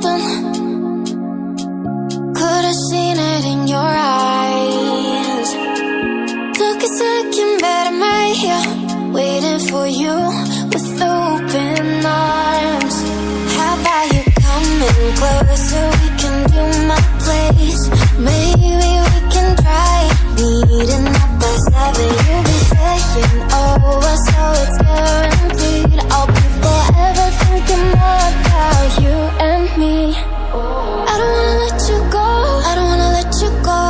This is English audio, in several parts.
something. Could've seen it in your eyes. Took a second, but I'm right here, waiting for you with open arms. How about you coming closer? We can do my place. Maybe we can try meeting up by 7. You'll be saying over, so it's guaranteed. I'll be forever thinking more about you and me. I don't wanna let you go, I don't wanna let you go.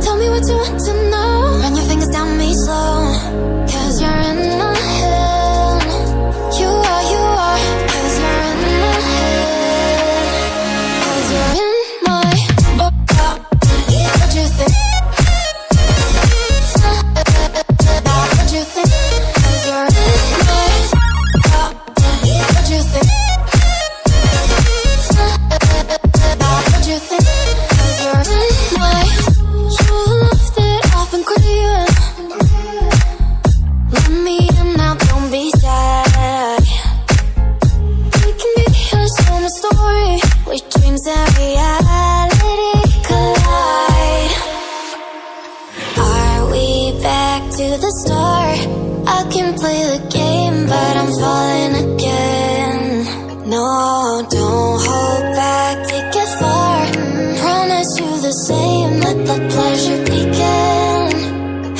Tell me what you want to know. Run your fingers down me slow, 'cause you're in my head. You are, 'cause you're in my head. 'Cause you're in my what you think? What you think? 'Cause you're in my what you think? What you think? 'Cause you're in my you left it off and craving. Let me in now, don't be shy. We can be here, share my story, where dreams and reality collide. Are we back to the start? I can play the game, but I'm falling again. No, don't hold back, take it far. Promise you the same, let the pleasure begin.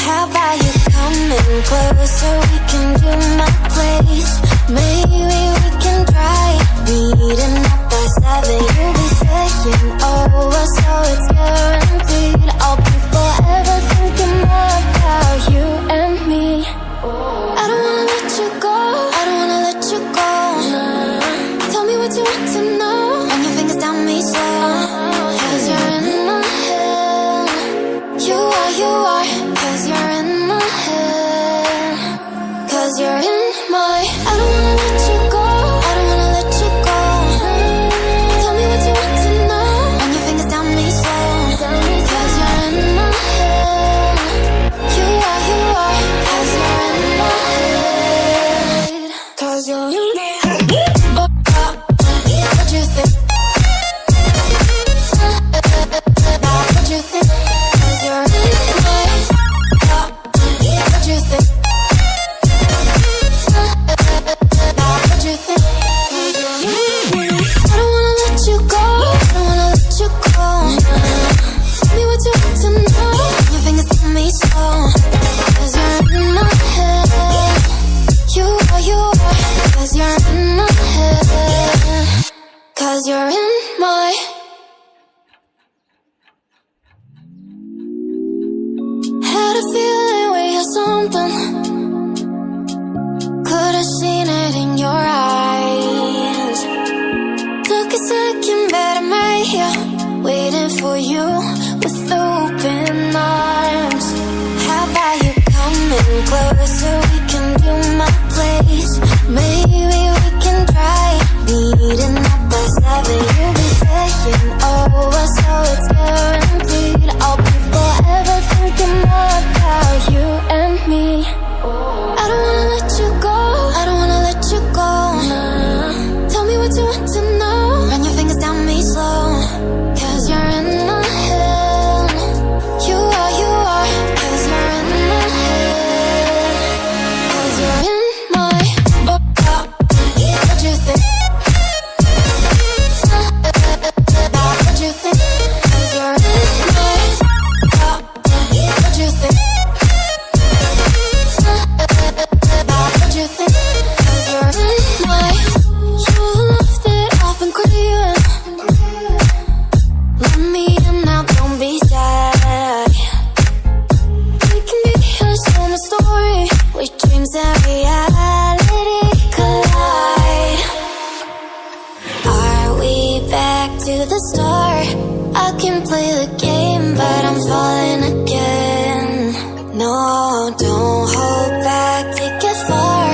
How about you coming closer? We can do my place. Maybe we can try meeting up by 7. You'll be saying over, so it's guaranteed. I'll be forever thinking more about you and me. I don't wanna let you go, I don't wanna let you go. Tell me what you want to know. Run your fingers down me slow, 'cause you're in my head. You are, 'cause you're in my head. 'Cause you're in my I don't wanna let you go, I don't wanna let you go. Tell me what you want to know. Run your fingers down me slow, 'cause you're in my head. You are, 'cause you're in my head. 'Cause you're in my head. What you think? What you think? 'Cause you're in my what you think? What you think? 'Cause you're in my I don't wanna let you go, I don't wanna let you go. Tell me what you want to know. Your fingers on me slow, 'cause you're in my head. You are, 'cause you're in my head. 'Cause you're in my had a feeling we had something. Could've seen it in your eyes. Took a second, but I'm right here, waiting for you with open arms. How about you coming closer? We can do my place. Maybe we can try meeting up by 7. You'll be saying over, so it's guaranteed. I'll be forever thinking more about you and me. I don't wanna let you go, I don't wanna let you go. Tell me what you want to know. Run your fingers down me slow, 'cause you're in my head. You are, 'cause you're in my head. 'Cause you're in my what you think? What you think? 'Cause you're in my what you think? What you think? 'Cause you're in my you left it off and craving. Let me in now, don't be shy. We can be here, share my story, where dreams and reality collide. Are we back to the start? I can play the game, but I'm falling again. No, don't hold back, take it far.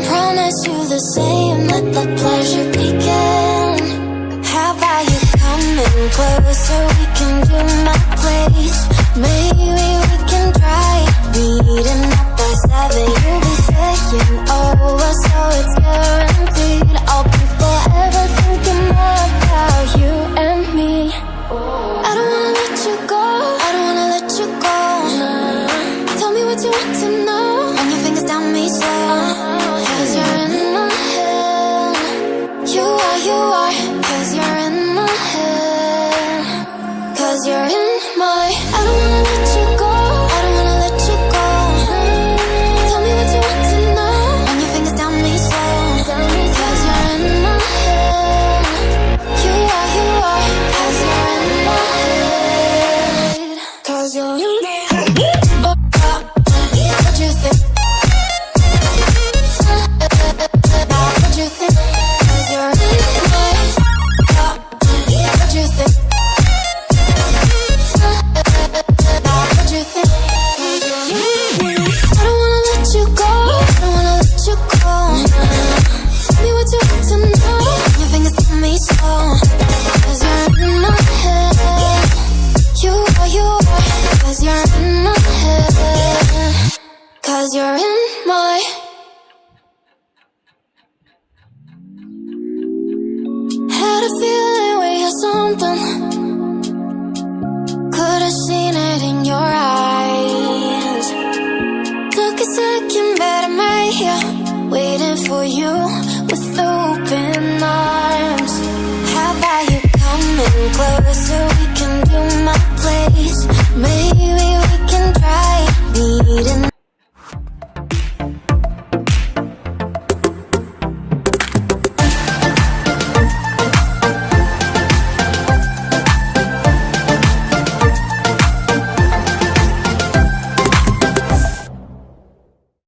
Promise you the same, let the pleasure begin. How about you coming closer? We can do my place. Maybe we can try meeting up by 7. You'll be saying oh,